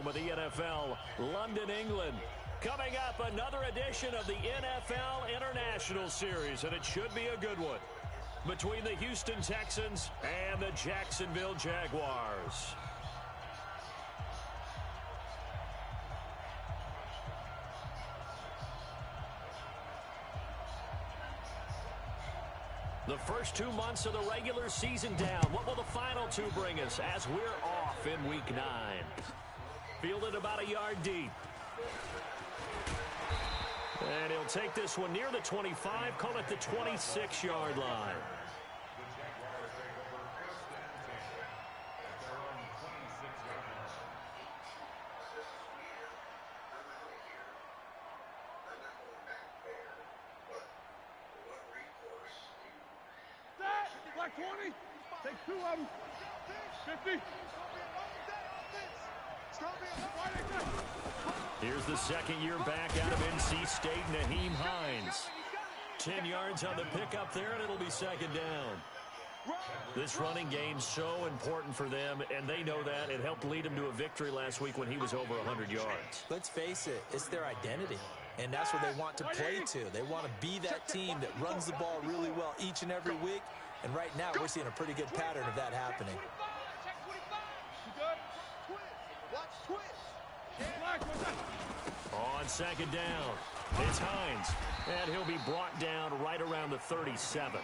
of the NFL, London, England. Coming up, another edition of the NFL International Series, and it should be a good one, between the Houston Texans and the Jacksonville Jaguars. The first 2 months of the regular season down. What will the final two bring us as we're off in Week 9? Fielded about a yard deep. And he'll take this one near the 25, call it the 26-yard line. Black 20, take 2 of them. 50. Here's the second year back out of NC State, Nyheim Hines. 10 yards on the pickup there, and it'll be second down. This running game's so important for them, and they know that. It helped lead him to a victory last week when he was over 100 yards. Let's face it, it's their identity, and that's what they want to play to. They want to be that team that runs the ball really well each and every week, and right now we're seeing a pretty good pattern of that happening. On second down, it's Hines, and he'll be brought down right around the 37.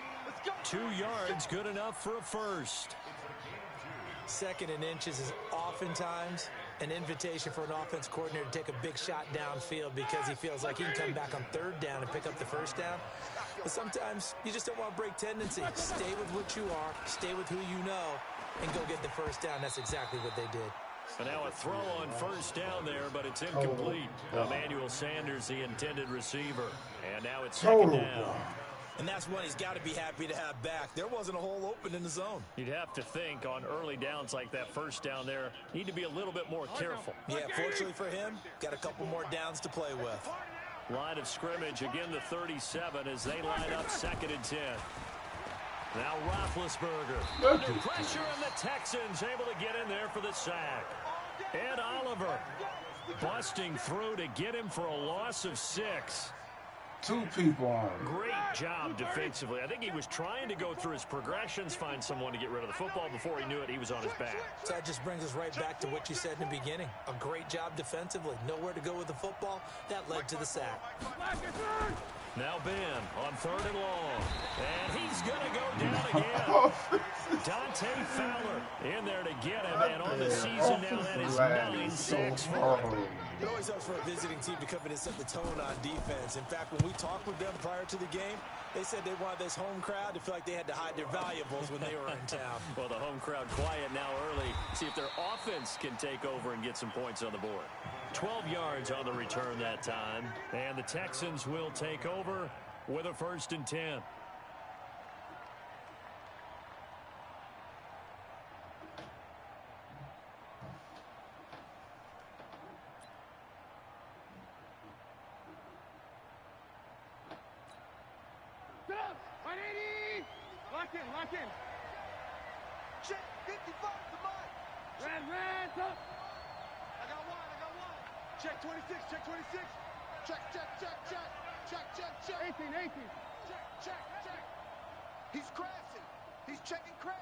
2 yards, good enough for a first. Second and inches is oftentimes an invitation for an offense coordinator to take a big shot downfield because he feels like he can come back on third down and pick up the first down. But sometimes you just don't want to break tendency. Stay with what you are, stay with who you know, and go get the first down. That's exactly what they did. And now a throw on first down there, but it's incomplete. Emmanuel Sanders, the intended receiver. And now it's second down. And that's one he's got to be happy to have back. There wasn't a hole open in the zone. You'd have to think on early downs like that first down there, need to be a little bit more careful. Yeah, fortunately for him, got a couple more downs to play with. Line of scrimmage, again the 37 as they line up second and 10. Now Roethlisberger under pressure, and the Texans able to get in there for the sack. Ed Oliver busting through to get him for a loss of 6. 2 people on. Great job defensively. I think he was trying to go through his progressions, find someone to get rid of the football. Before he knew it, he was on his back. So that just brings us right back to what you said in the beginning. A great job defensively. Nowhere to go with the football. That led to the sack. Now Ben on third and long. And he's going to go down again. Dante Fowler in there to get him. And on the season now, that is 9 sacks for him. It always helps for a visiting team to come in and set the tone on defense. In fact, when we talked with them prior to the game, they said they wanted this home crowd to feel like they had to hide their valuables when they were in town. Well, the home crowd quiet now early. See if their offense can take over and get some points on the board. 12 yards on the return that time. And the Texans will take over with a 1st and 10. Lock in. Check, 55 to mine. Red, up. I got one. Check 26, check 26. Check. 18. Check. He's crashing. He's checking crash.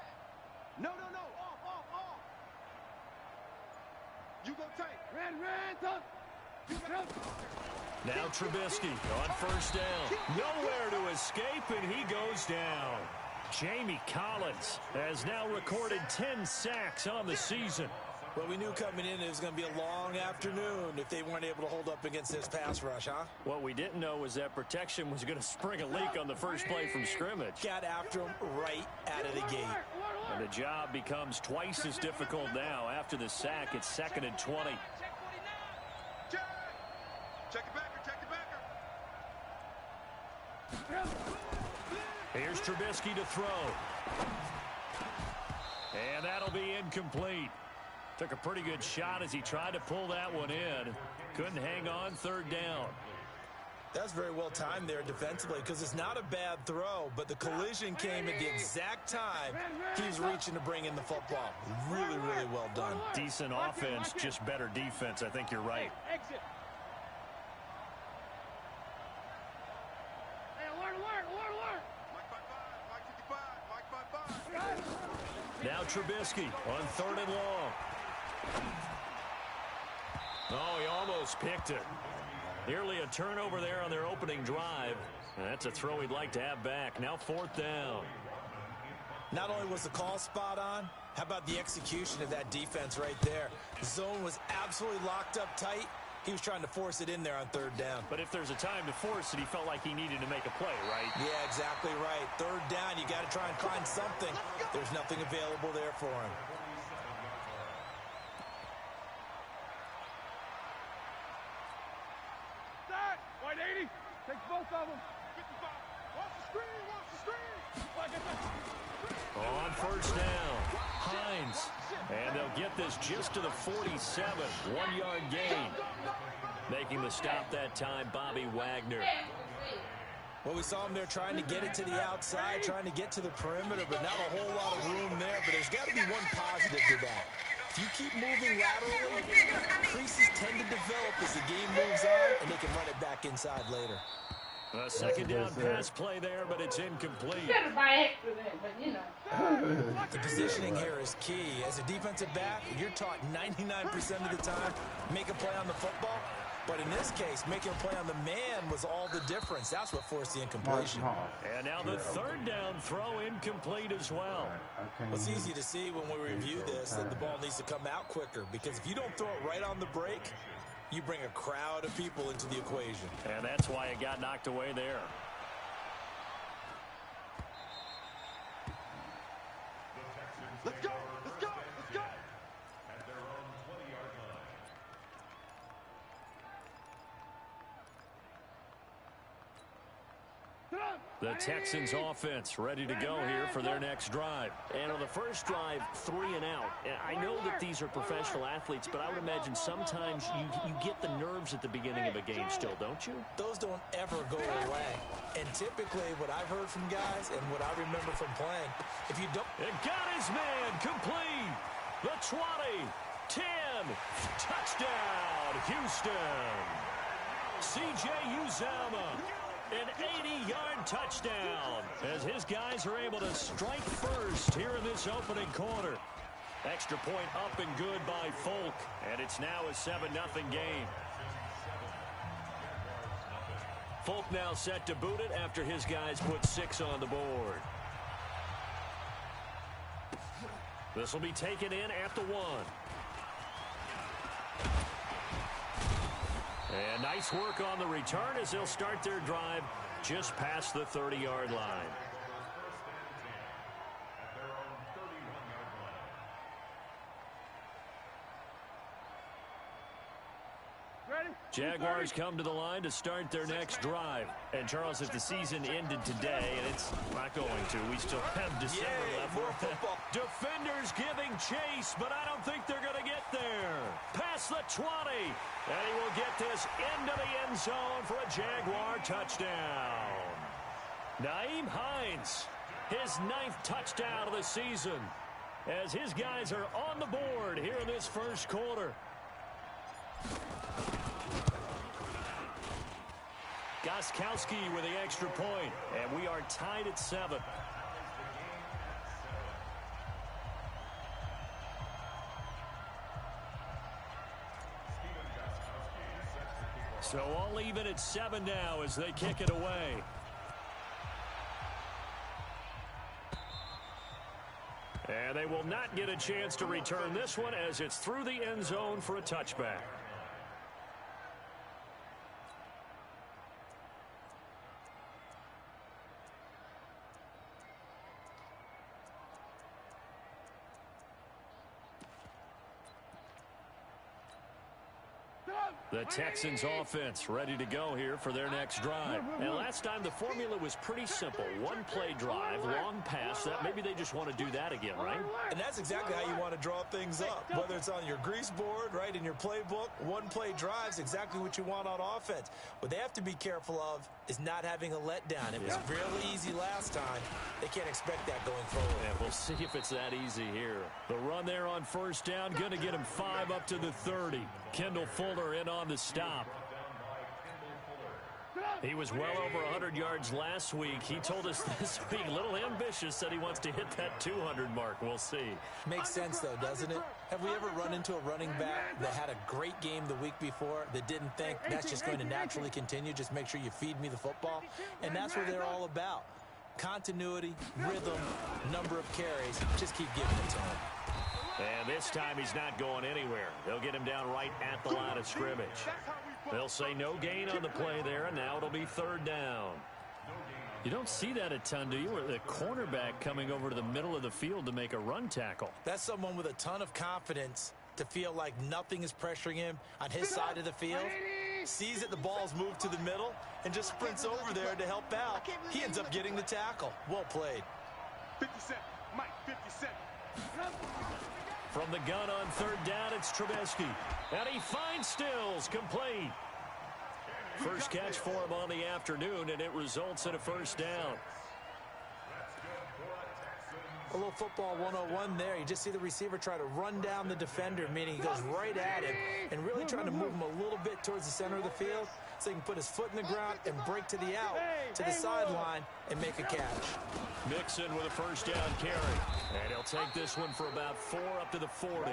No. Off. You go tight. Red, up. Now Trubisky on first down. Nowhere to escape, and he goes down. Jamie Collins has now recorded 10 sacks on the season. Well, we knew coming in it was going to be a long afternoon if they weren't able to hold up against this pass rush, huh? What we didn't know was that protection was going to spring a leak on the first play from scrimmage. Got after him right out of the gate. And the job becomes twice as difficult now. After the sack, it's 2nd and 20. Check it backer. Here's Trubisky to throw. And that'll be incomplete. Took a pretty good shot as he tried to pull that one in. Couldn't hang on, 3rd down. That's very well timed there defensively because it's not a bad throw, but the collision came at the exact time he was reaching to bring in the football. Really, really well done. Decent offense, just better defense. I think you're right. Exit. Hey, alert. Mike 55. Now Trubisky on 3rd and long. Oh, he almost picked it. Nearly a turnover there on their opening drive. That's a throw he'd like to have back. Now 4th down. Not only was the call spot on, how about the execution of that defense right there? The zone was absolutely locked up tight. He was trying to force it in there on 3rd down. But if there's a time to force it, he felt like he needed to make a play, right? Yeah, exactly right. 3rd down, you got to try and find something. There's nothing available there for him. White 80. Takes both of them. 55. Watch the screen. On 1st down, Hines. And they'll get this just to the 47. 1-yard gain. Making the stop that time, Bobby Wagner. Well, we saw him there trying to get it to the outside, trying to get to the perimeter, but not a whole lot of room there. But there's got to be one positive to that. If you keep moving laterally, creases tend to develop as the game moves on, and they can run it back inside later. A 2nd down pass play there, but it's incomplete. The positioning here is key. As a defensive back, you're taught 99% of the time, make a play on the football. But in this case, making a play on the man was all the difference. That's what forced the incompletion. And now the 3rd down throw incomplete as well. Well, it's easy to see when we review this that the ball needs to come out quicker, because if you don't throw it right on the break, you bring a crowd of people into the equation. And that's why it got knocked away there. Let's go. The Texans offense ready to go here for their next drive. And on the first drive, 3 and out. And I know that these are professional athletes, but I would imagine sometimes you get the nerves at the beginning of a game still, don't you? Those don't ever go away. And typically what I've heard from guys and what I remember from playing, if you don't... It got his man complete. The 20, 10, touchdown, Houston. C.J. Uzomah. An 80-yard touchdown as his guys are able to strike first here in this opening quarter. Extra point up and good by Folk, and it's now a 7-0 game. Folk now set to boot it after his guys put 6 on the board. This will be taken in at the 1. And nice work on the return as they'll start their drive just past the 30-yard line. Jaguars come to the line to start their next drive. And, Charles, if the season ended today, and it's not going to, we still have December left. Defenders giving chase, but I don't think they're going to get there. Past the 20, and he will get this into the end zone for a Jaguar touchdown. Nyheim Hines, his 9th touchdown of the season, as his guys are on the board here in this first quarter. Gostkowski with the extra point, and we are tied at 7. So all even at 7 now as they kick it away. And they will not get a chance to return this one as it's through the end zone for a touchback. The Texans offense ready to go here for their next drive. And last time the formula was pretty simple. One play drive, long pass. That maybe they just want to do that again, right? And that's exactly how you want to draw things up. Whether it's on your grease board, right, in your playbook, one play drive is exactly what you want on offense. What they have to be careful of is not having a letdown. It was really easy last time. They can't expect that going forward. And we'll see if it's that easy here. The run there on first down, going to get him 5 up to the 30. Kendall Fuller in on the stop. He was well over 100 yards last week. He told us this week, a little ambitious, said he wants to hit that 200 mark. We'll see. Makes sense, though, doesn't it? Have we ever run into a running back that had a great game the week before that didn't think that's just going to naturally continue? Just make sure you feed me the football. And that's what they're all about. Continuity, rhythm, number of carries. Just keep giving it to him. And this time he's not going anywhere. They'll get him down right at the line of scrimmage. They'll say no gain on the play there, and now it'll be third down. You don't see that a ton, do you? Or the cornerback coming over to the middle of the field to make a run tackle. That's someone with a ton of confidence to feel like nothing is pressuring him on his side of the field. Sees that the ball's moved to the middle and just sprints over there to help out. He ends up getting the tackle. Well played. 57, Mike, 57. From the gun on third down, it's Trubisky. And he finds Stills, complete. First catch for him on the afternoon, and it results in a first down. A little football 101 there. You just see the receiver try to run down the defender, meaning he goes right at him and really trying to move him a little bit towards the center of the field so he can put his foot in the ground and break to the out, to the sideline, and make a catch. Mixon with a first down carry. And he'll take this one for about 4 up to the 40.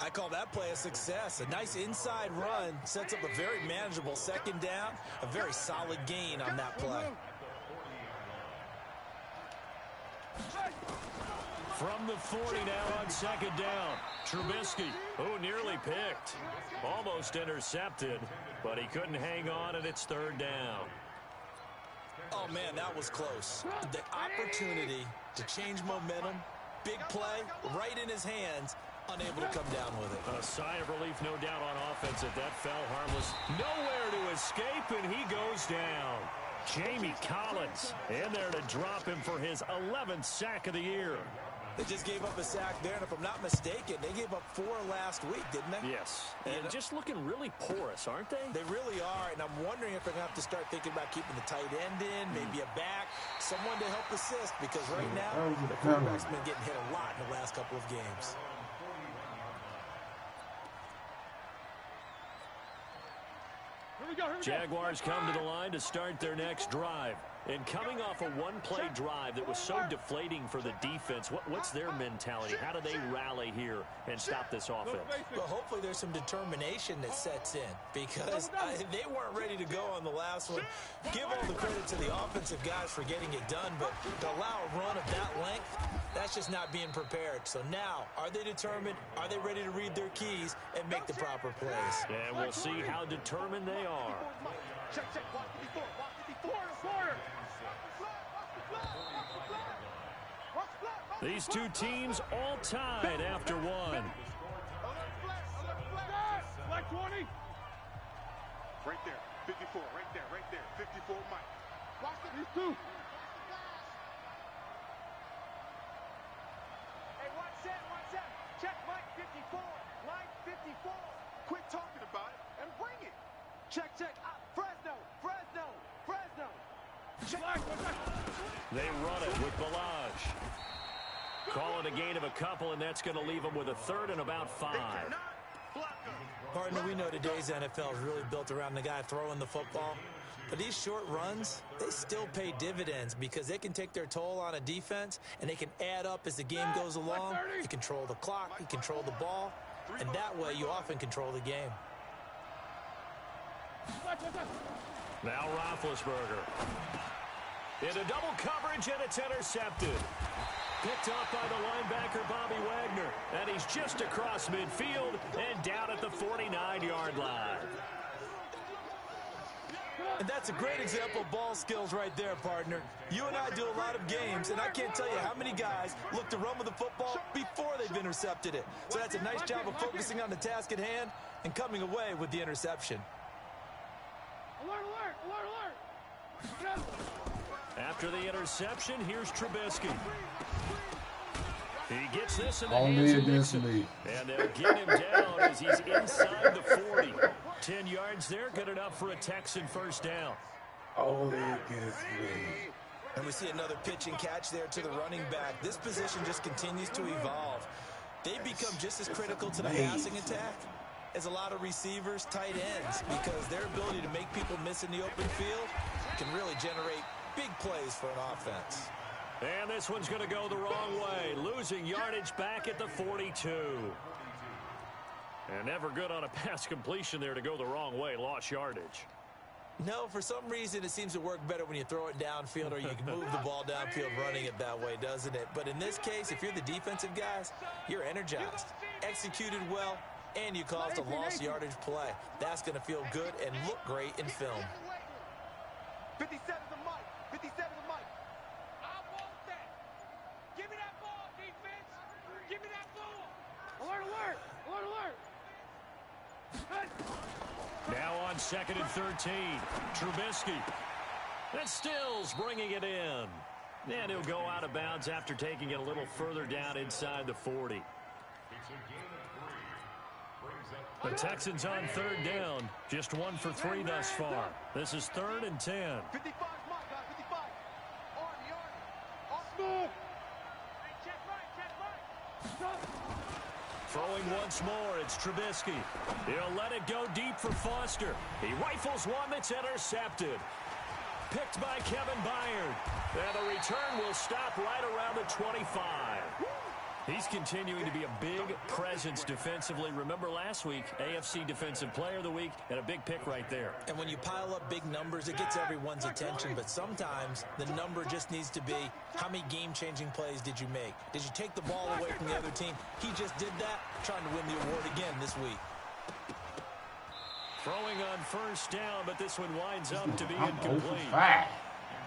I call that play a success. A nice inside run sets up a very manageable second down, a very solid gain on that play. From the 40 now on second down. Trubisky, who nearly picked. Almost intercepted, but he couldn't hang on, and it's third down. Oh, man, that was close. The opportunity to change momentum, big play, right in his hands, unable to come down with it. A sigh of relief, no doubt, on offense if that fell harmless. Nowhere to escape, and he goes down. Jamie Collins in there to drop him for his 11th sack of the year. They just gave up a sack there, and if I'm not mistaken, they gave up 4 last week, didn't they? Yes. And just looking really porous, aren't they? They really are, and I'm wondering if they're going to have to start thinking about keeping the tight end in, maybe a back, someone to help assist, because right now, the quarterback's been getting hit a lot in the last couple of games. Jaguars come to the line to start their next drive. And coming off a one-play drive that was so deflating for the defense, what's their mentality? How do they rally here and stop this offense? Well, hopefully there's some determination that sets in, because they weren't ready to go on the last one. Give all the credit to the offensive guys for getting it done, but to allow a run of that length, that's just not being prepared. So now, are they determined? Are they ready to read their keys and make the proper plays? And we'll see how determined they are. Check, watch the before, quarter. These two teams all tied after one. Like 20. Right there, 54, right there. 54, Mike. Watch it. These two. Hey, watch that. Check Mike 54. Line 54. Quit talking about it and bring it. Check. Fresno. They run it with Balaj. Call it a gain of a couple, and that's going to leave them with a third and about 5. Partner, we know today's NFL is really built around the guy throwing the football. But these short runs, they still pay dividends because they can take their toll on a defense, and they can add up as the game goes along. You control the clock, you control the ball, and that way you often control the game. Now Roethlisberger. Into double coverage, and it's intercepted. Picked off by the linebacker, Bobby Wagner. And he's just across midfield and down at the 49-yard line. And that's a great example of ball skills right there, partner. You and I do a lot of games, and I can't tell you how many guys look to run with the football before they've intercepted it. So that's a nice job of focusing on the task at hand and coming away with the interception. Alert, alert, alert, alert. After the interception, here's Trubisky. He gets this in the Only hands of against Nixon. me. And they'll get him down as he's inside the 40. 10 yards there, good enough for a Texan first down. Only against me. And we see another pitch and catch there to the running back. This position just continues to evolve. They become just as critical to the passing attack as a lot of receivers, tight ends, because their ability to make people miss in the open field can really generate big plays for an offense. And this one's going to go the wrong way, losing yardage back at the 42. And never good on a pass completion there to go the wrong way, lost yardage. No, for some reason it seems to work better when you throw it downfield or you can move the ball downfield running it that way, doesn't it? But in this case, if you're the defensive guys, you're energized, executed well, and you caused a lost yardage play. That's going to feel good and look great in film. 57 the mic. 57 the mic. I want that. Give me that ball, defense. Give me that ball. Alert, alert. Alert, alert. Now on 2nd and 13, Trubisky. And Stills bringing it in. And he'll go out of bounds after taking it a little further down inside the 40. The Texans on 3rd down, just 1 for 3 thus far. This is 3rd and 10. 55 is my guy. 55. Army. Off move. Hey, check right. Throwing once more, it's Trubisky. He'll let it go deep for Foster. He rifles one that's intercepted. Picked by Kevin Byard. And the return will stop right around the 25. He's continuing to be a big presence defensively. Remember last week, AFC Defensive Player of the Week, and a big pick right there. And when you pile up big numbers, it gets everyone's attention. But sometimes the number just needs to be, how many game-changing plays did you make? Did you take the ball away from the other team? He just did that, trying to win the award again this week. Throwing on 1st down, but this one winds up to be incomplete.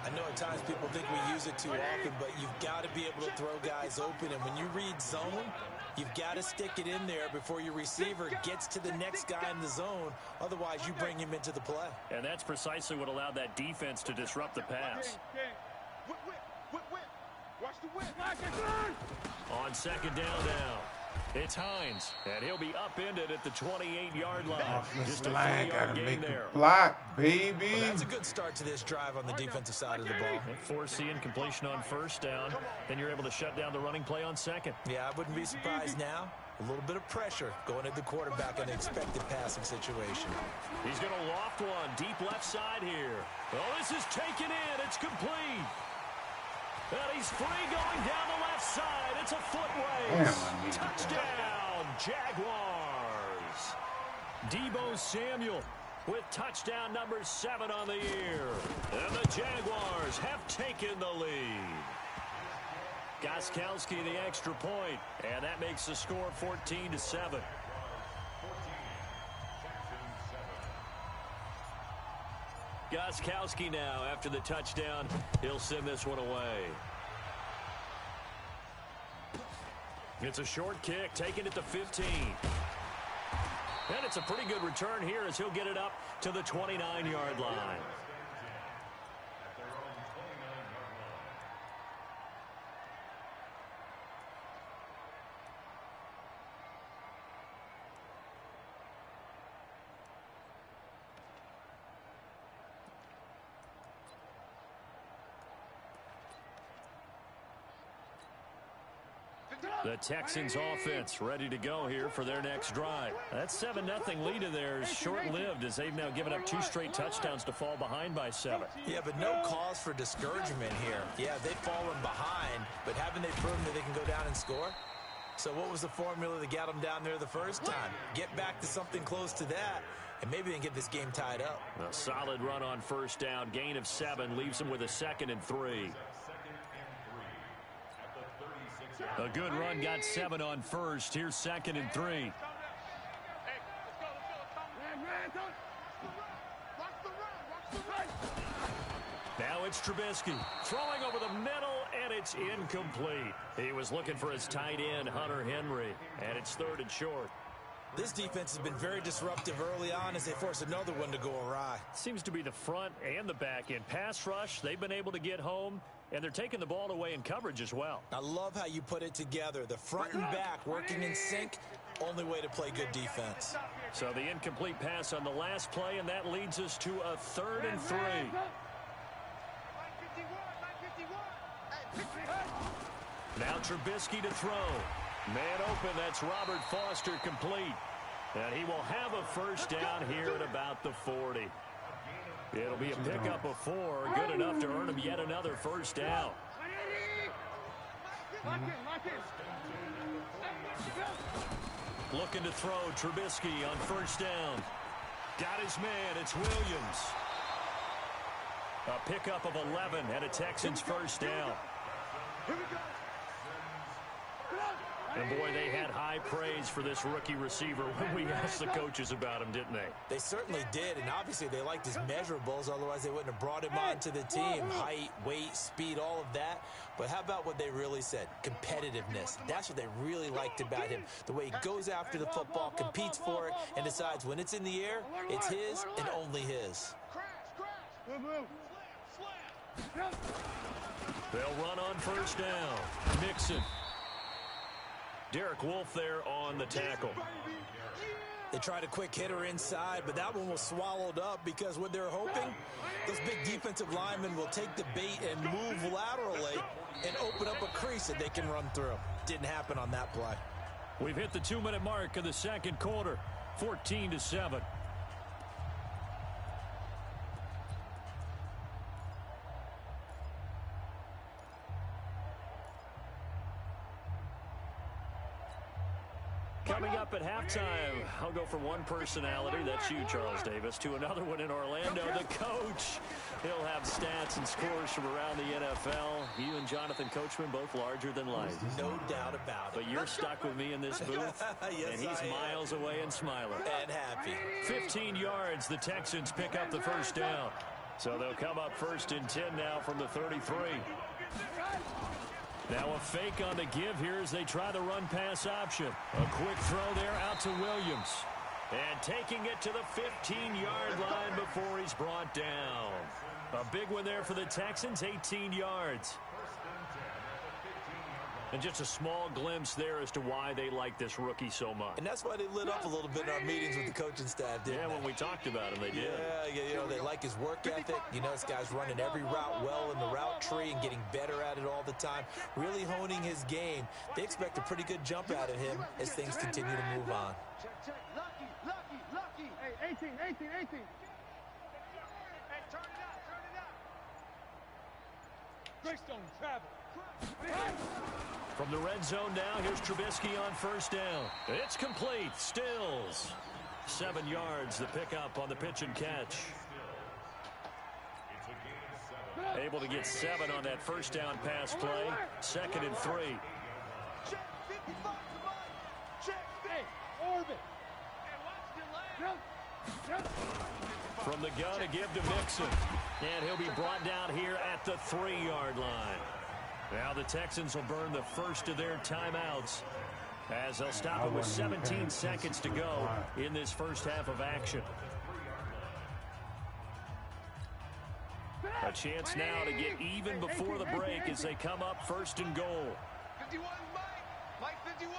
I know at times people think we use it too often, but you've got to be able to throw guys open. And when you read zone, you've got to stick it in there before your receiver gets to the next guy in the zone. Otherwise, you bring him into the play. And that's precisely what allowed that defense to disrupt the pass. Whip. Watch the whip. On 2nd down now, it's Hines, and he'll be upended at the 28-yard line. Just a 3-yard gain there. Block, baby. Well, that's a good start to this drive on the defensive side of the ball. Forcing completion on 1st down, then you're able to shut down the running play on 2nd. Yeah, I wouldn't be surprised now. A little bit of pressure going at the quarterback in the expected passing situation. He's going to loft one deep left side here. Oh, this is taken in. It's complete. And he's free going down the left side. It's a foot race. Touchdown, Jaguars. Deebo Samuel with touchdown number 7 on the year. And the Jaguars have taken the lead. Gostkowski the extra point, and that makes the score 14-7. Gostkowski now, after the touchdown, he'll send this one away. It's a short kick, taken at the 15. And it's a pretty good return here as he'll get it up to the 29-yard line. The Texans offense ready to go here for their next drive. That 7-0 lead of theirs short-lived as they've now given up 2 straight touchdowns to fall behind by 7. Yeah, but no cause for discouragement here. Yeah, they've fallen behind, but haven't they proven that they can go down and score? So what was the formula that got them down there the first time? Get back to something close to that, and maybe they can get this game tied up. A solid run on 1st down. Gain of 7 leaves them with a 2nd and 3. A good run got 7 on 1st. Here's 2nd and 3. it's Trubisky throwing over the middle, and it's incomplete. He was looking for his tight end, Hunter Henry, and it's 3rd and short. This defense has been very disruptive early on as they force another one to go awry. Seems to be the front and the back end. Pass rush, they've been able to get home, and they're taking the ball away in coverage as well. I love how you put it together. The front and back working in sync, only way to play good defense. So the incomplete pass on the last play, and that leads us to a 3rd and 3. Now Trubisky to throw. Man open, that's Robert Foster complete. And he will have a first down here at about the 40. It'll be a pickup of 4, good enough to earn him yet another first down. Looking to throw, Trubisky on first down. Got his man, it's Williams. A pickup of 11 and a Texans first down. And, boy, they had high praise for this rookie receiver when we asked the coaches about him, didn't they? They certainly did, and obviously they liked his measurables. Otherwise, they wouldn't have brought him onto the team. Height, weight, speed, all of that. But how about what they really said? Competitiveness. That's what they really liked about him. The way he goes after the football, competes for it, and decides when it's in the air, it's his and only his. They'll run on first down. Mixon. Derek Wolfe there on the tackle. They tried a quick hitter inside, but that one was swallowed up because what they're hoping, those big defensive linemen will take the bait and move laterally and open up a crease that they can run through. Didn't happen on that play. We've hit the 2-minute mark of the second quarter, 14-7. Coming up at halftime, I'll go from one personality, that's you, Charles Davis, to another one in Orlando, the coach. He'll have stats and scores from around the NFL. You and Jonathan Coachman both larger than life. No doubt about it. But you're stuck with me in this booth, yes, and he's miles away and smiling. And happy. 15 yards, the Texans pick up the first down. So they'll come up 1st and 10 now from the 33. Now a fake on the give here as they try the run-pass option. A quick throw there out to Williams. And taking it to the 15-yard line before he's brought down. A big one there for the Texans, 18 yards. And just a small glimpse there as to why they like this rookie so much. And that's why they lit up a little bit in our meetings with the coaching staff, didn't they? When we talked about him, they did. Yeah, you know, they like his work ethic. You know, this guy's running every route well in the route tree and getting better at it all the time, really honing his game. They expect a pretty good jump out of him as things continue to move on. Lucky. Hey, 18. Hey, turn it up. Greystone, travel. From the red zone now, here's Trubisky on first down. It's complete. Stills. 7 yards, the pickup on the pitch and catch. Able to get 7 on that first down pass play. 2nd and 3. From the gun, a give to Mixon. And he'll be brought down here at the 3-yard line. Now the Texans will burn the first of their timeouts as they'll stop it with 17 seconds to go in this first half of action. A chance now to get even before the break as they come up 1st and goal. 51, Mike 51.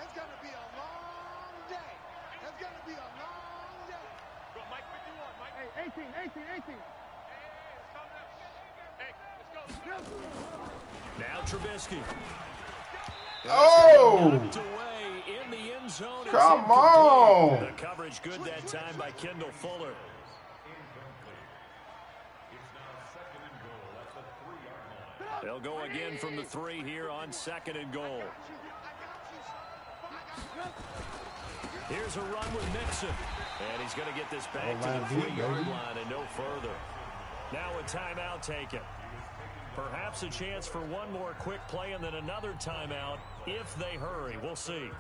It's going to be a long day. It's going to be a long day. Go, Mike 51, Mike. Hey, 18. Hey, it's coming up. Hey, let's go. Now Trubisky. Oh! Knocked away in the end zone. Come on! The coverage good that time by Kendall Fuller. They'll go again from the 3 here on 2nd and goal. Here's a run with Mixon. And he's going to get this back to the 3-yard line and no further. Now a timeout taken. Perhaps a chance for one more quick play and then another timeout if they hurry. We'll see.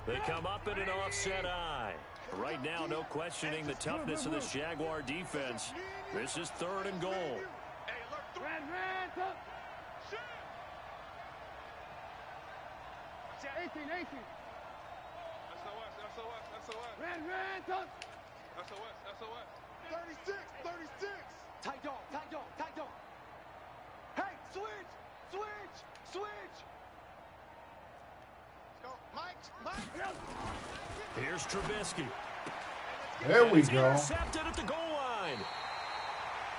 They come up in an offset eye. Right now, no questioning the toughness of this Jaguar defense. This is 3rd and goal. Red, shoot. 18. SOS. Red, touch. SOS. 36. Tight dog. Hey, switch. Let's go. Mike. Here's Trubisky. There we He's go. intercepted at the goal line.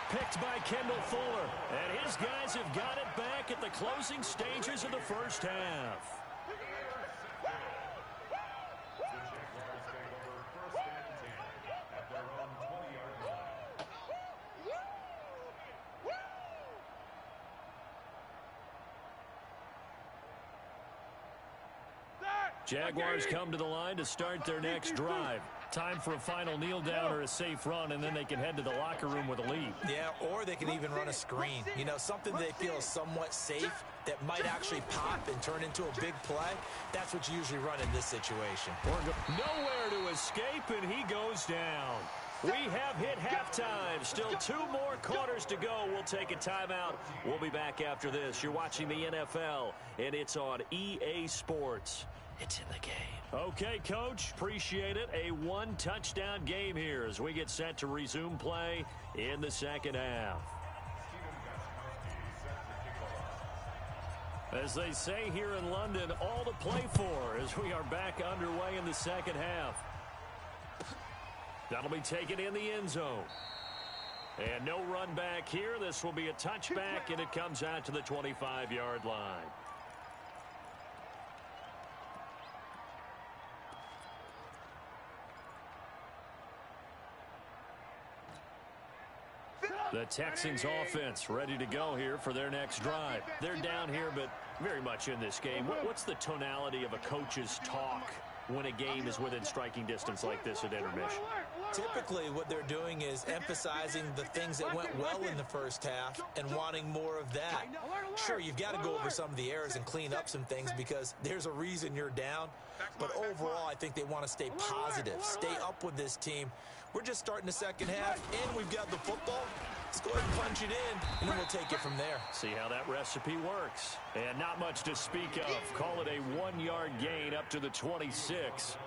Picked by Kendall Fuller. And his guys have got it back at the closing stages of the first half. Jaguars come to the line to start their next drive. Time for a final kneel down or a safe run, and then they can head to the locker room with a lead. Yeah, or they can even run a screen. You know, something they feel is somewhat safe that might actually pop and turn into a big play. That's what you usually run in this situation. Nowhere to escape, and he goes down. We have hit halftime. Still 2 more quarters to go. We'll take a timeout. We'll be back after this. You're watching the NFL, and it's on EA Sports. It's in the game. Okay, Coach, appreciate it. A 1-touchdown game here as we get set to resume play in the second half. As they say here in London, all to play for as we are back underway in the second half. That'll be taken in the end zone. And no run back here. This will be a touchback, and it comes out to the 25-yard line. The Texans offense ready to go here for their next drive. They're down here, but very much in this game. What's the tonality of a coach's talk when a game is within striking distance like this at intermission? Typically, what they're doing is emphasizing the things that went well in the first half and wanting more of that. Sure, you've got to go over some of the errors and clean up some things because there's a reason you're down. But overall, I think they want to stay positive, stay up with this team. We're just starting the second half, and we've got the football. Let's go ahead and punch it in, and then we'll take it from there. See how that recipe works. And not much to speak of. Call it a 1-yard gain up to the 26.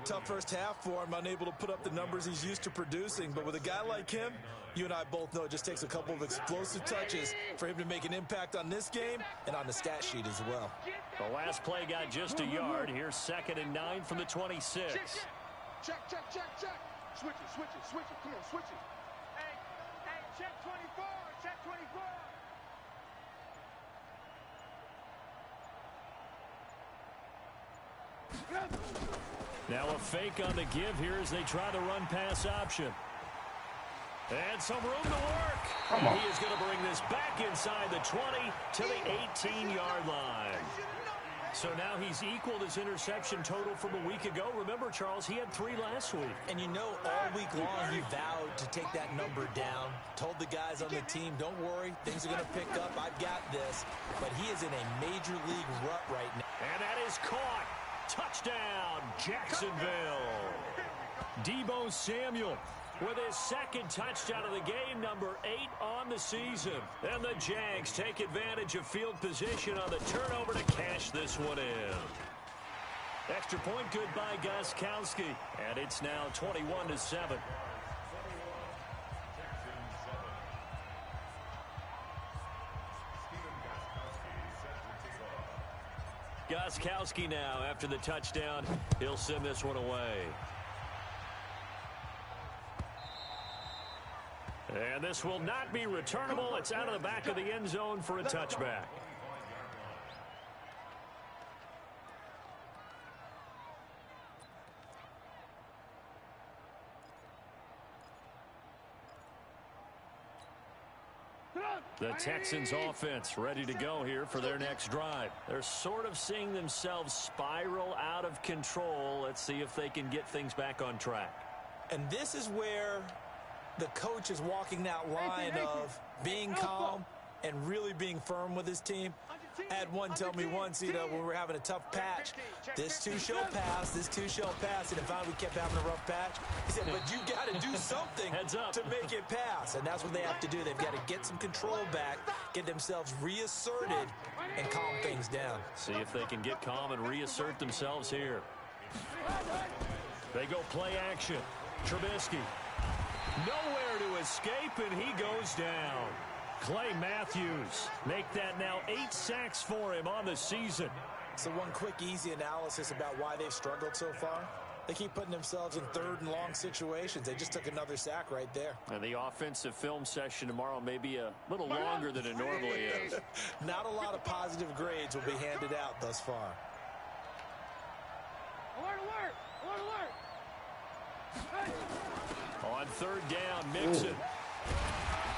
Tough first half for him, unable to put up the numbers he's used to producing. But with a guy like him, you and I both know it just takes a couple of explosive touches for him to make an impact on this game and on the stat sheet as well. The last play got just a yard. Here's 2nd and 9 from the 26. Check. Switch it. Come on, switch it. Hey, check 24. Now a fake on the give here as they try the run-pass option. And some room to work. And he is going to bring this back inside the 20 to the 18-yard line. So now he's equaled his interception total from a week ago. Remember, Charles, he had 3 last week. And you know, all week long he vowed to take that number down. Told the guys on the team, don't worry, things are going to pick up. I've got this. But he is in a major league rut right now. And that is caught. Touchdown, Jacksonville. Deebo Samuel with his 2nd touchdown of the game, number 8 on the season. And the Jags take advantage of field position on the turnover to cash this one in. Extra point good by Gostkowski. And it's now 21-7. Gostkowski now after the touchdown. He'll send this one away. And this will not be returnable. It's out of the back of the end zone for a touchback. The Texans offense ready to go here for their next drive. They're sort of seeing themselves spiral out of control. Let's see if they can get things back on track. And this is where the coach is walking that line of being calm and really being firm with his team. I had one tell me once, when we were having a tough patch, this too shall pass, this too shall pass, and if finally we kept having a rough patch, he said, but you got to do something to make it pass, and that's what they have to do. They've got to get some control back, get themselves reasserted, and calm things down. See if they can get calm and reassert themselves here. They go play action. Trubisky. Nowhere to escape, and he goes down. Clay Matthews make that now 8 sacks for him on the season. So one quick, easy analysis about why they've struggled so far. They keep putting themselves in 3rd and long situations. They just took another sack right there. And the offensive film session tomorrow may be a little longer than it normally is. Not a lot of positive grades will be handed out thus far. Alert, alert! Alert, alert! On 3rd down, Mixon.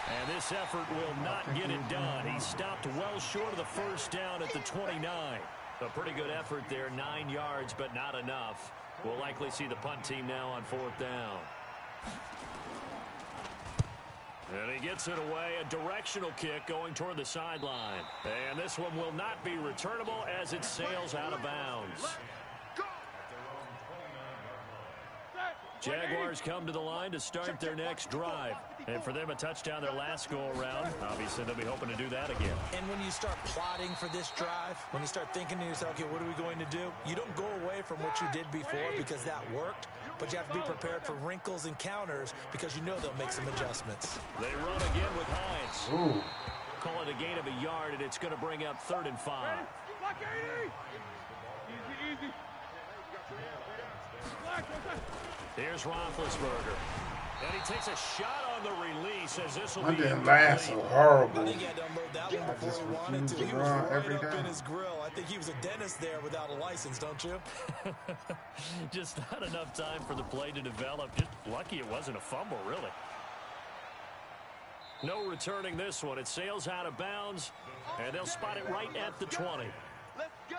And this effort will not get it done. He stopped well short of the 1st down at the 29. A pretty good effort there, 9 yards, but not enough. We'll likely see the punt team now on 4th down. And he gets it away, a directional kick going toward the sideline. And this one will not be returnable as it sails out of bounds. Jaguars come to the line to start their next drive. And for them, a touchdown their last go-around. Obviously, they'll be hoping to do that again. And when you start plotting for this drive, when you start thinking to yourself, okay, what are we going to do? You don't go away from what you did before because that worked, but you have to be prepared for wrinkles and counters because you know they'll make some adjustments. They run again with Hines. Ooh. Call it a gain of a yard, and it's going to bring up 3rd and 5. Easy. Here's Roethlisberger. And he takes a shot on the release as this will I be didn't laugh so I horrible. think he had to unload that one before he wanted to. He was right up in his grill. I think he was a dentist there without a license, don't you? Just not enough time for the play to develop. Just lucky it wasn't a fumble, really. No returning this one. It sails out of bounds, and they'll spot it right at the 20. Let's go!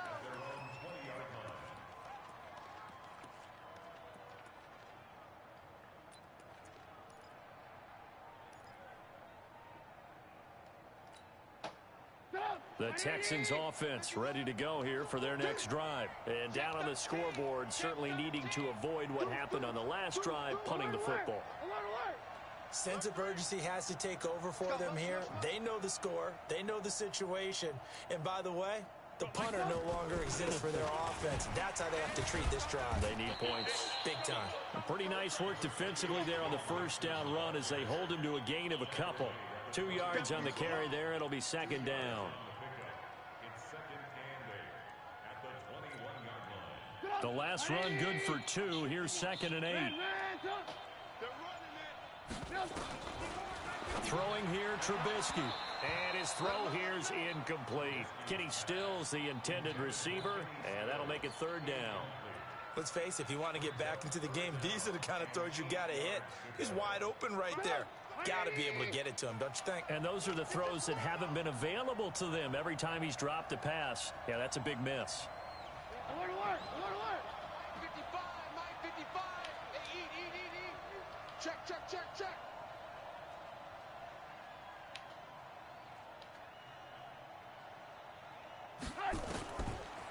The Texans offense ready to go here for their next drive. And down on the scoreboard, certainly needing to avoid what happened on the last drive, punting the football. Sense of urgency has to take over for them here. They know the score. They know the situation. And by the way, the punter no longer exists for their offense. That's how they have to treat this drive. They need points. Big time. Pretty nice work defensively there on the 1st down run as they hold him to a gain of a couple. 2 yards on the carry there. It'll be 2nd down. The last run good for 2. Here's 2nd and 8. Throwing here, Trubisky. And his throw here's incomplete. Kenny Stills, the intended receiver, and that'll make it 3rd down. Let's face it, if you want to get back into the game, these are the kind of throws you got to hit. He's wide open right there. Got to be able to get it to him, don't you think? And those are the throws that haven't been available to them every time he's dropped a pass. Yeah, that's a big miss. Alert, alert, alert, alert. 55, Mike, 55. Hey, eat. Check.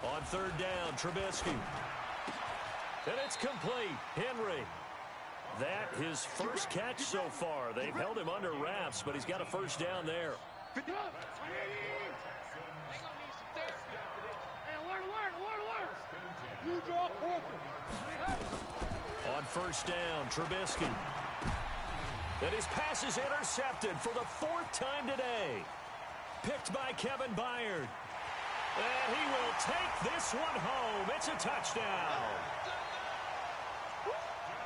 On 3rd down, Trubisky. And it's complete. Henry. That his first catch so far. They've held him under wraps, but he's got a 1st down there. On 1st down, Trubisky. And his pass is intercepted for the 4th time today. Picked by Kevin Byard. And he will take this one home. It's a touchdown.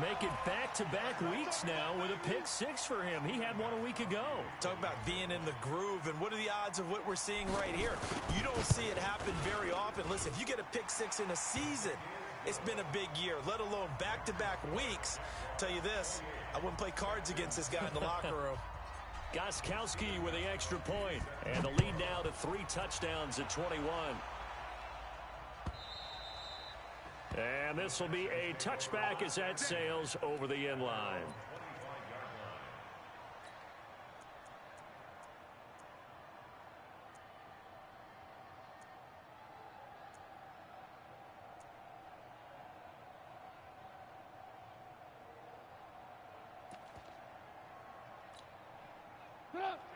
Make it back-to-back weeks now with a pick-6 for him. He had one a week ago. Talk about being in the groove, and what are the odds of what we're seeing right here? You don't see it happen very often. Listen, if you get a pick-6 in a season, it's been a big year, let alone back-to-back weeks. I'll tell you this, I wouldn't play cards against this guy in the locker room. Gostkowski with the extra point. And the lead now to 3 touchdowns at 21. And this will be a touchback as that sails over the end line.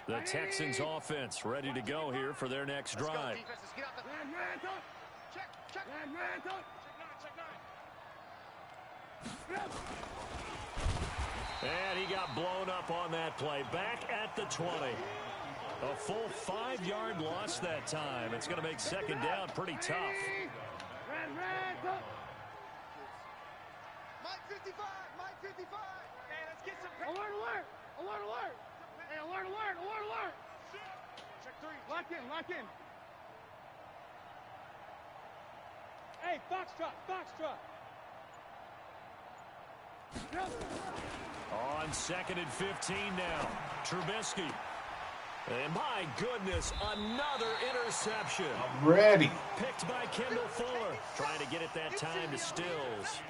The Texans offense ready to go here for their next drive. And he got blown up on that play. Back at the 20. A full 5-yard loss that time. It's going to make second down pretty tough. Mike 55, Mike 55. Hey, let's get some. Alert, alert, alert, alert. Hey, alert, alert, alert, alert. Check 3. Lock in, lock in. Hey, Foxtrot, Foxtrot. On 2nd and 15 now. Trubisky. And my goodness, another interception. I'm ready. Picked by Kendall Fuller. Trying to get it that time to Stills.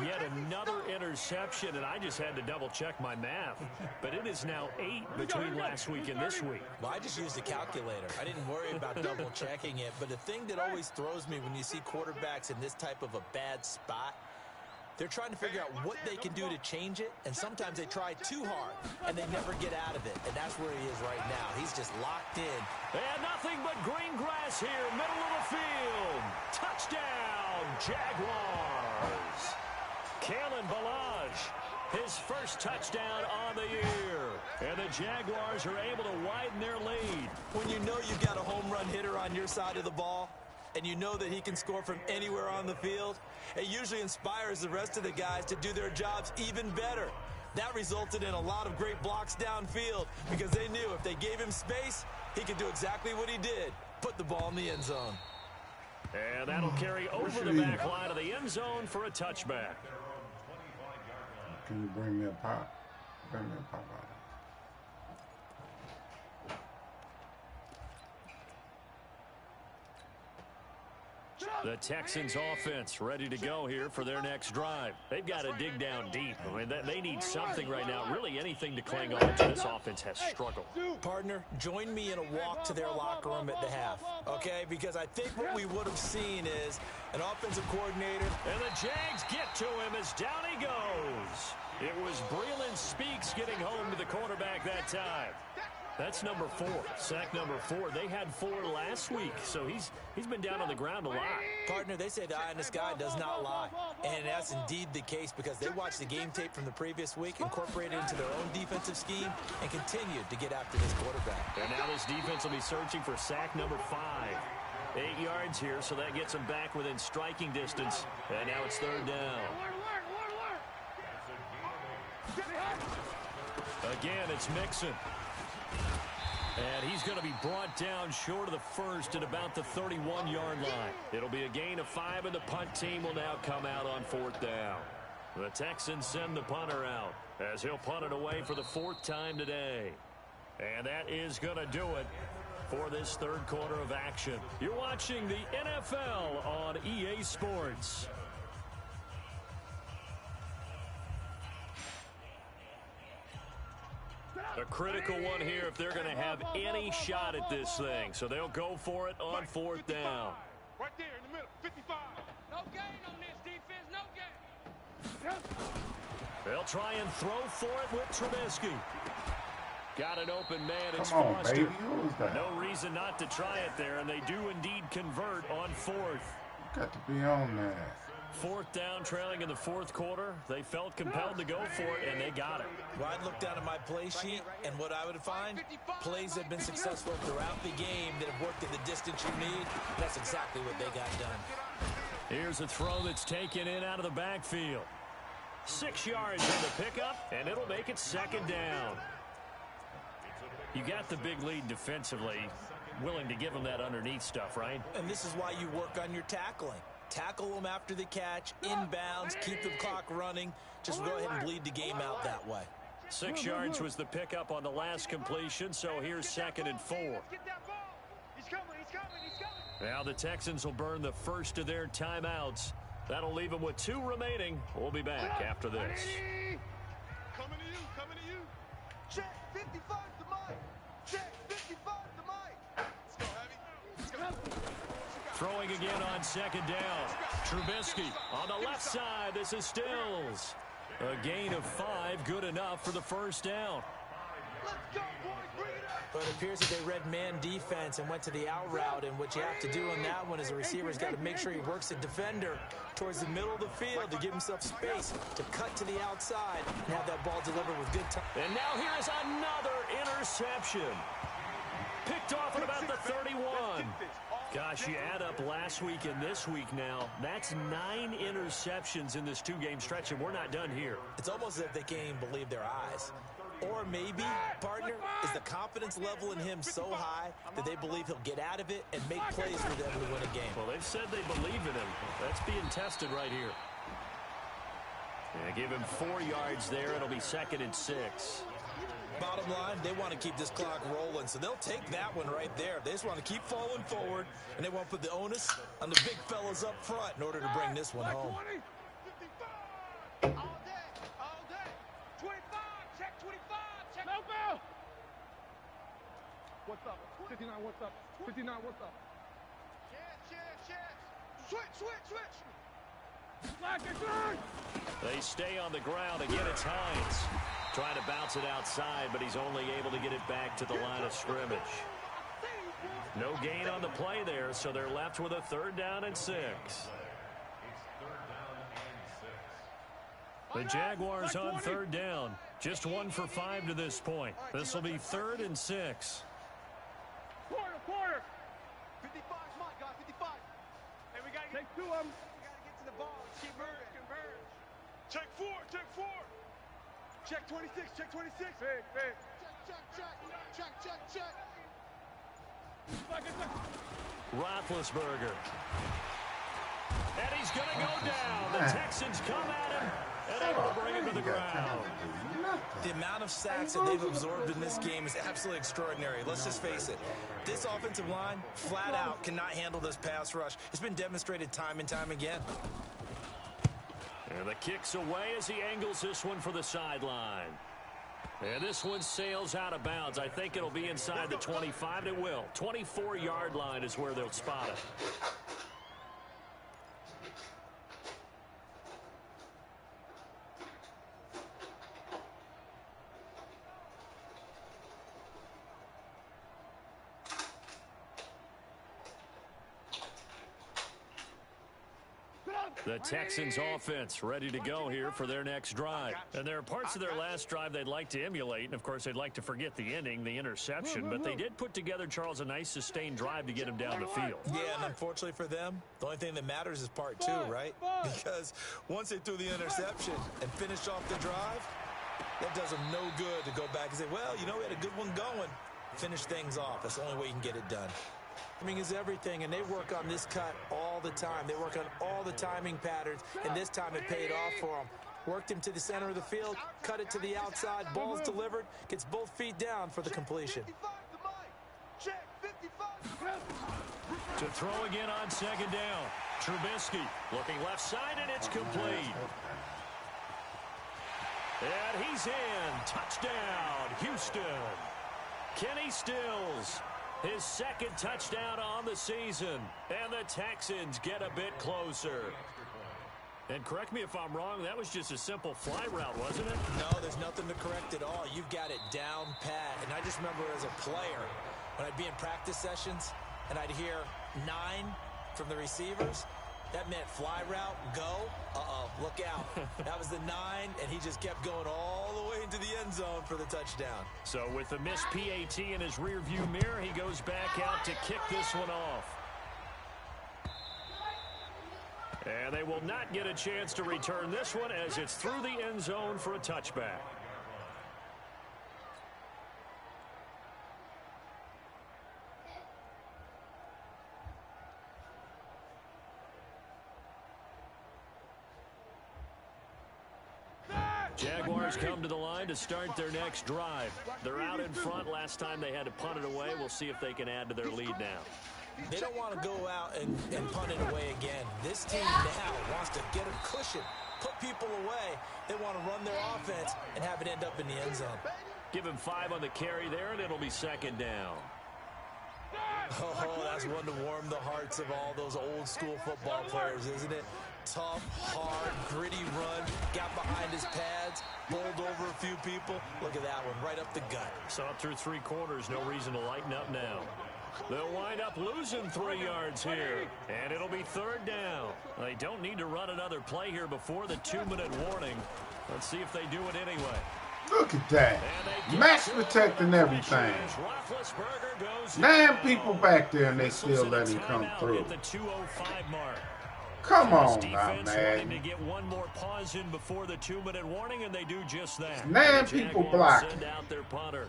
Yet another interception, and I just had to double-check my math. But it is now 8 between last week and this week. Well, I just used a calculator. I didn't worry about double-checking it. But the thing that always throws me when you see quarterbacks in this type of a bad spot, they're trying to figure out what they can do to change it, and sometimes they try too hard, and they never get out of it. And that's where he is right now. He's just locked in. And nothing but green grass here, middle of the field. Touchdown, Jaguars. Kalen Ballage, his first touchdown on the year. And the Jaguars are able to widen their lead. When you know you've got a home run hitter on your side of the ball, and you know that he can score from anywhere on the field, it usually inspires the rest of the guys to do their jobs even better. That resulted in a lot of great blocks downfield because they knew if they gave him space, he could do exactly what he did, put the ball in the end zone. And that'll carry over the back line of the end zone for a touchback. Can you bring me a pop? Bring me a pop out. The Texans offense ready to go here for their next drive. They've got to dig down deep. I mean, they need something right now, really anything to cling on to. This offense has struggled. Partner, join me in a walk to their locker room at the half, okay? Because I think what we would have seen is an offensive coordinator. And the Jags get to him as down he goes. It was Breeland Speaks getting home to the quarterback that time. That's number 4, sack number 4. They had 4 last week, so he's been down on the ground a lot. Partner, they say the eye in the sky does not lie. And that's indeed the case because they watched the game tape from the previous week, incorporated it into their own defensive scheme, and continued to get after this quarterback. And now this defense will be searching for sack number 5. 8 yards here, so that gets them back within striking distance. And now it's 3rd down. Again, it's Mixon. And he's going to be brought down short of the first at about the 31-yard line. It'll be a gain of 5, and the punt team will now come out on 4th down. The Texans send the punter out as he'll punt it away for the 4th time today. And that is going to do it for this 3rd quarter of action. You're watching the NFL on EA Sports. A critical one here if they're going to have any shot at this thing. So they'll go for it on 4th down. Right there in the middle, 55. No gain on this defense, no gain. They'll try and throw for it with Trubisky. Got an open man. It's Come on, Foster. baby. Who's that? No reason not to try it there, and they do indeed convert on 4th. Got to be on that. 4th down, trailing in the 4th quarter. They felt compelled to go for it, and they got it. Well, I'd look down at my play sheet, and what I would find, plays have been successful throughout the game that have worked at the distance you need. That's exactly what they got done. Here's a throw that's taken in out of the backfield. 6 yards in the pickup, and it'll make it 2nd down. You got the big lead defensively, willing to give them that underneath stuff, right? And this is why you work on your tackling. Tackle them after the catch, inbounds, keep the clock running. Just go ahead and bleed the game out that way. 6 yards was the pickup on the last completion, so here's 2nd and 4. He's coming, he's coming, he's coming. Now the Texans will burn the first of their timeouts. That'll leave them with 2 remaining. We'll be back after this. Coming to you, coming to you. Check 55 to Mike. Check 55 to Mike. Let's go, Heavy. Let's go. Throwing again on 2nd down. Trubisky on the left side. This is Stills. A gain of 5, good enough for the 1st down. But it appears that they read man defense and went to the out route, and what you have to do on that one is the receiver's got to make sure he works the defender towards the middle of the field to give himself space to cut to the outside and have that ball delivered with good time. And now here is another interception. Picked off at about the 31. Gosh, you add up last week and this week now, that's 9 interceptions in this 2-game stretch, and we're not done here. It's almost as if they can't even believe their eyes. Or maybe, partner, is the confidence level in him so high that they believe he'll get out of it and make plays for them to win a game. Well, they've said they believe in him. That's being tested right here. Yeah, give him 4 yards there. It'll be 2nd and 6. Bottom line, they want to keep this clock rolling, so they'll take that one right there. They just want to keep falling forward, and they won't put the onus on the big fellas up front in order to bring this one home. What's up? 59, what's up? 59, what's up? Chance. Switch. They stay on the ground. Again, it's Hines. Trying to bounce it outside, but he's only able to get it back to the line of scrimmage. No gain on the play there, so they're left with a 3rd down and 6. The Jaguars on 3rd down. Just 1 for 5 to this point. This will be 3rd and 6. Quarter. 55, come on, guys, 55. Hey, we got to take 2 of them. We got to get to the ball. Converge. Check 4. Check 26. Big. Check. Roethlisberger. And he's going to go down. The Texans come at him and able to bring him to the ground. The amount of sacks that they've absorbed in this game is absolutely extraordinary. Let's just face it. This offensive line, flat out, cannot handle this pass rush. It's been demonstrated time and time again. And the kick's away as he angles this one for the sideline. And this one sails out of bounds. I think it'll be inside the 25. It will. 24-yard line is where they'll spot it. The Texans offense ready to go here for their next drive. And there are parts of their last drive they'd like to emulate. And, of course, they'd like to forget the ending, the interception. But they did put together, Charles, a nice sustained drive to get him down the field. Yeah, and unfortunately for them, the only thing that matters is part 2, right? Because once they threw the interception and finished off the drive, that does them no good to go back and say, well, you know, we had a good one going. Finish things off. That's the only way you can get it done. Timing is everything, and they work on this cut all the time. They work on all the timing patterns, and this time it paid off for them. Worked him to the center of the field, cut it to the outside, ball's delivered, gets both feet down for the completion. To throw again on 2nd down. Trubisky looking left side, and it's complete. And he's in. Touchdown, Houston. Kenny Stills. His 2nd touchdown on the season. And the Texans get a bit closer. And correct me if I'm wrong, that was just a simple fly route, wasn't it? No, there's nothing to correct at all. You've got it down pat. And I just remember as a player, when I'd be in practice sessions and I'd hear 9 from the receivers, that meant fly route, go, look out. That was the 9, and he just kept going all the way into the end zone for the touchdown. So with the missed PAT in his rearview mirror, he goes back out to kick this one off. And they will not get a chance to return this one as it's through the end zone for a touchback. Jaguars come to the line to start their next drive. They're out in front. Last time they had to punt it away. We'll see if they can add to their lead now. They don't want to go out and punt it away again. This team now wants to get a cushion, put people away. They want to run their offense and have it end up in the end zone. Give him 5 on the carry there, and it'll be 2nd down. Oh, that's one to warm the hearts of all those old school football players, isn't it? Tough, hard, gritty run, got behind his pads, bowled over a few people. Look at that one, right up the gut. So up through 3 quarters, no reason to lighten up now. They'll wind up losing 3 yards here, and it'll be 3rd down. They don't need to run another play here before the 2-minute warning. Let's see if they do it anyway. Look at that. Max protecting everything. 9 people back there, and they still let him come through. Come on now, man. To get one more pause in before the 2-minute warning, and they do just that. 9 people blocking. Send out their punter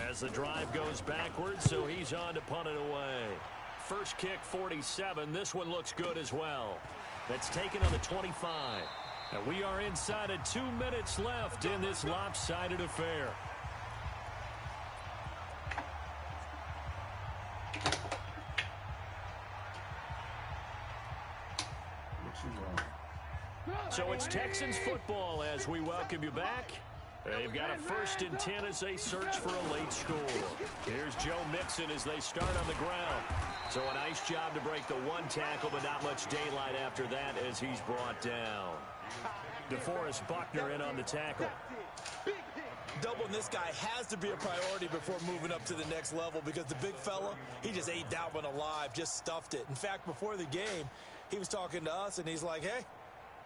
as the drive goes backwards, so he's on to punt it away. First kick, 47. This one looks good as well. That's taken on the 25. And we are inside of 2 minutes left in this lopsided affair. So it's Texans football as we welcome you back. They've got a 1st and 10 as they search for a late score. Here's Joe Mixon as they start on the ground. So a nice job to break the 1 tackle, but not much daylight after that as he's brought down. DeForest Buckner in on the tackle. Doubling this guy has to be a priority before moving up to the next level because the big fella, he just ate that one alive, just stuffed it. In fact, before the game, he was talking to us, and he's like, hey,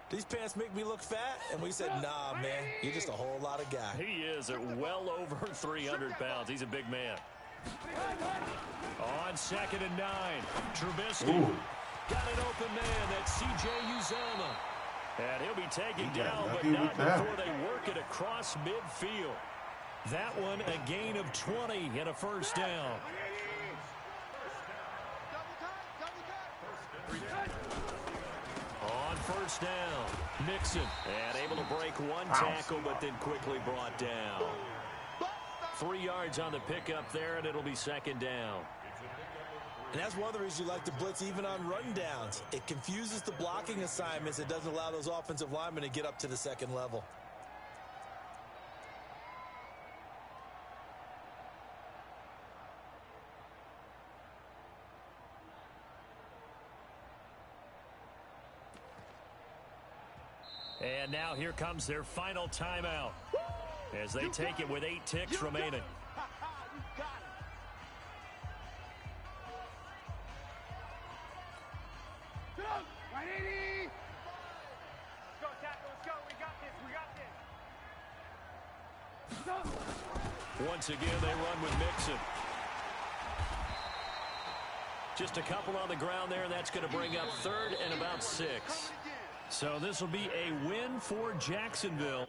these pants make me look fat? And we said, nah, man, you're just a whole lot of guy. He is at well over 300 pounds. He's a big man. On 2nd and 9, Trubisky. Ooh. Got an open man. That's C.J. Uzomah. And he'll be taken down, but lucky not with that. before they work it across midfield. That one, a gain of 20 and a 1st down. On 1st down, Mixon. And able to break 1 tackle, but then quickly brought down. 3 yards on the pickup there, and it'll be 2nd down. And that's one of the reasons you like to blitz even on run downs. It confuses the blocking assignments. It doesn't allow those offensive linemen to get up to the 2nd level. And now here comes their final timeout as they take it with 8 ticks remaining. Once again, they run with Mixon. Just a couple on the ground there, and that's going to bring up 3rd and about 6. So this will be a win for Jacksonville.